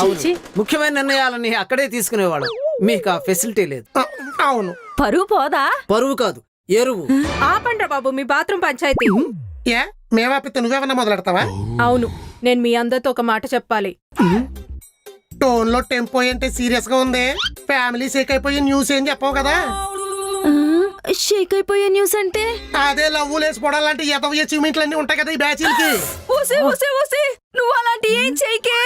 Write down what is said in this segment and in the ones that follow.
అవును, ముఖ్యమైన నిర్ణయాలని అక్కడే తీసుకునేవాడు. మీకు ఆ ఫెసిలిటీ లేదు. అవును. పరువు పోదా? పరువు కాదు, ఎరువు. ఆపండ్రా బాబు మీ బాత్రూమ్ పంచాయతీ. ఏ మేవాపితే నువ్వేమన్నా మొదలెడతావా? అవును, నేను మీ అందరితో ఒక మాట చెప్పాలి. టోన్ లో టెంపో అంటే సీరియస్ గా ఉంది. ఫ్యామిలీ షేక్ అయిపోయి న్యూస్ ఏం చెప్పావు కదా? షేక్ అయిపోయే న్యూస్ అంటే అదే లవ్ లేసిపోవడం లాంటి ఎదవ అచీవ్మెంట్లు అన్ని ఉంటాయి కదా ఈ బ్యాచీలకి. నువ్వు అలాంటి ఏం చెయ్యకే.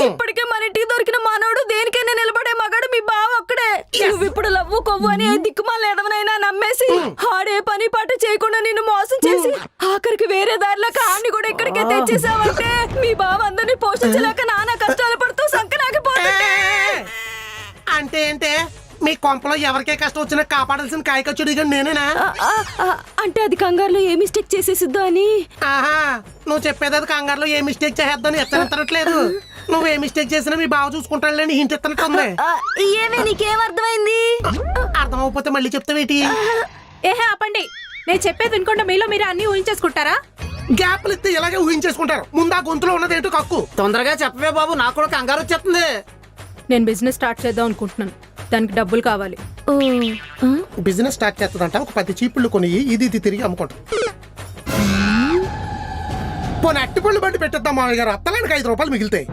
ఇప్పటికే మన ఇంటికి దొరికిన మనోడు దేనికైనా నిలబడే మగాడు మీ బావ ఒక్కడే. నువ్వు ఇప్పుడు లవ్వు కొవ్వు అని దిక్కుమాల ఎదవనైనా నమ్మేసి ఆడే పని పాట చేయకుండా నిన్ను మోసం చేసి ఆఖరికి వేరే దారిలో కాన్ని కూడా ఇక్కడికే తెచ్చేసావంటే మీ బావ అందరినీ పోషించలేక నానా కష్టాలు పడుతూ సంకనాకిపోతుంటే. అంటే ఏంటే మీ కొంపలో ఎవరికే కష్టం వచ్చినా కాపాడాల్సిన కాయకచ్చుడు నేనేనా? అంటే అది కంగారులో ఏ మిస్టేక్ చేసేసిద్దో అని. ఆహా, నువ్వు చెప్పేది అది కంగారులో ఏ మిస్టేక్ చేద్దాని ఎత్తనెత్తనట్లేదు. నువ్వు ఏ మిస్టేక్ చేసినా మీ బావ చూసుకుంటాడులేని హింట్ ఎత్తనట్టుంది. ఏమే నీకేం అర్థమైంది? అర్థమైపోతే మళ్ళీ చెప్తావేటి? ఏహే ఆపండి, నేను చెప్పేది వినకుండా మీలో మీరు అన్ని ఊహించేసుకుంటారా? గ్యాప్లు ఇస్తే ఇలాగే ఊహించేసుకుంటారు. ముందు ఆ గొంతులో ఉన్నది ఏంటో కక్కు. తొందరగా చెప్పవే బాబు, నాకు కూడా కంగారు వచ్చేస్తుంది. నేను బిజినెస్ స్టార్ట్ చేద్దాం అనుకుంటున్నాను, దానికి డబ్బులు కావాలి. బిజినెస్ స్టార్ట్ చేస్తుందంట. ఒక 10 చీపుళ్ళు కొని ఇది తిరిగి అమ్ముకుంటాం. పోనీ అట్టిపళ్ళు బండి పెట్టేద్దాం మామయ్య గారు. అత్తలానికి 5 రూపాయలు మిగులుతాయి.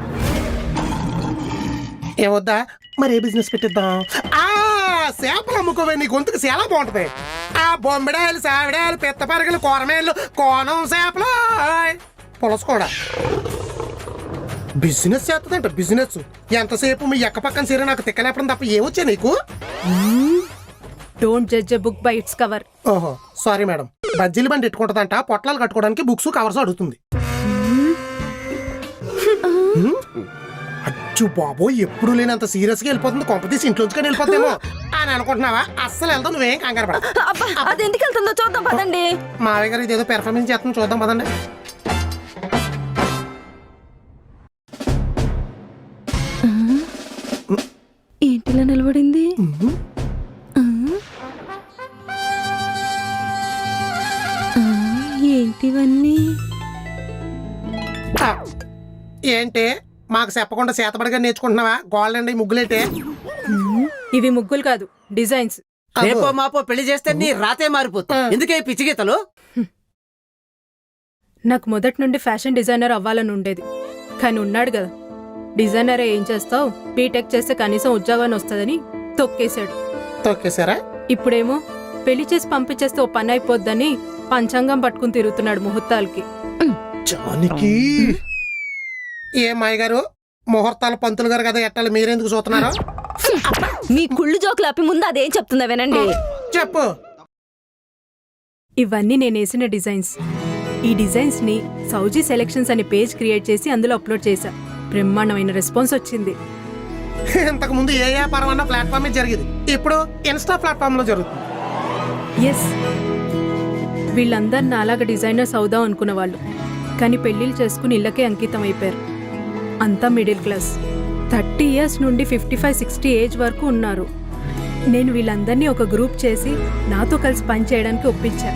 ఏమొద్దా? మరి ఏ బిజినెస్ పెట్టిద్దాం? చేపలు అమ్ముకోవే, నీ గొంతుకు చాలా బాగుంటది. ఆ బొమ్మిడాయలు, సావిడాయలు, పెద్ద పరగలు, కూరమేళ్ళు, కోనం చేపలు, పులస కూడా. బిజినెస్ చేస్తుందంట. బిజినెస్ ఎంతసేపు మీ ఎక్క పక్కన సరే నాకు తిక్కలేపడం తప్ప ఏమొచ్చా నీకు? Don't judge a book by its cover. ఓహో సారీ మేడం. బజ్జీలు బండి ఎట్టుకుంటదంట. పొట్లాలు కట్టుకోవడానికి బుక్స్ కవర్స్ అడుగుతుంది. అచ్చు బాబో, ఎప్పుడు లేనంత సీరియస్ గా వెళ్ళిపోతుంది. కొంపతీసి ఇంట్లోంచి వెళ్ళిపోతామో అని అనుకుంటున్నావా? అస్సలు వెళ్తావు, నువ్వేం కంగారు పడ. అది ఎందుకు వెళ్తుందో చూద్దాం పదండి. మావయ్య గారు ఇదేదో పెర్ఫార్మెన్స్ చేస్తాం, చూద్దాం పదండి. ఏంటిలా నిలబడింది? ఏంటివన్నీ? ఏంటి మాకు చెప్పకుండా చేతబడిగా నేర్చుకుంటున్నావా? గోల్డ్ అండి ముగ్గులేటే? ఇవి ముగ్గులు కాదు, డిజైన్స్. రేపో మాపో పెళ్లి చేస్తే నీ రాతే మారిపోతుంది. ఎందుకే పిచ్చి గీతలు? నాకు మొదటి నుండి ఫ్యాషన్ డిజైనర్ అవ్వాలని ఉండేది, కానీ ఉన్నాడు కదా డిజైనరే, ఏం చేస్తావు, బీటెక్ చేస్తే కనీసం ఉద్యోగాన్ని వస్తుందని తొక్కేశాడు. తొక్కేశారా? ఇప్పుడేమో పెళ్లి చేసి పంపించేస్తే ఓ పని అయిపోద్దని పంచాంగం పట్టుకుని తిరుగుతున్నాడు ముహూర్తాలకి. జానికి ఏ మాయ గారు, ముహూర్తాలు పంతులు గారు కదా ఎట్టాలి, మీరెందుకు చూస్తున్నారు? మీ కుళ్ళు జోకులు ఆపి ముందు అదేం చెప్తుందా వినండి. చెప్పు. ఇవన్నీ నేను వేసిన డిజైన్స్. ఈ డిజైన్స్ ని సౌజీ సెలెక్షన్స్ అనే పేజ్ క్రియేట్ చేసి అందులో అప్లోడ్ చేశా. బ్రహ్మాండమైన రెస్పాన్స్ వచ్చింది. ఇంతకు ముందు ఏ వ్యాపారం అన్న ప్లాట్ఫామ్ జరిగింది, ఇప్పుడు ఇన్స్టా ప్లాట్ఫామ్ లో జరుగుతుంది. ఎస్, వీళ్ళందరు నాలాగా డిజైనర్స్ అవుదాం అనుకున్న వాళ్ళు, కానీ పెళ్లిళ్ళు చేసుకుని ఇళ్ళకే అంకితం అయిపోయారు. అంతా మిడిల్ క్లాస్. 30 years నుండి 55-60 ఏజ్ వరకు ఉన్నారు. నేను వీళ్ళందరినీ ఒక గ్రూప్ చేసి నాతో కలిసి పని చేయడానికి ఒప్పించా.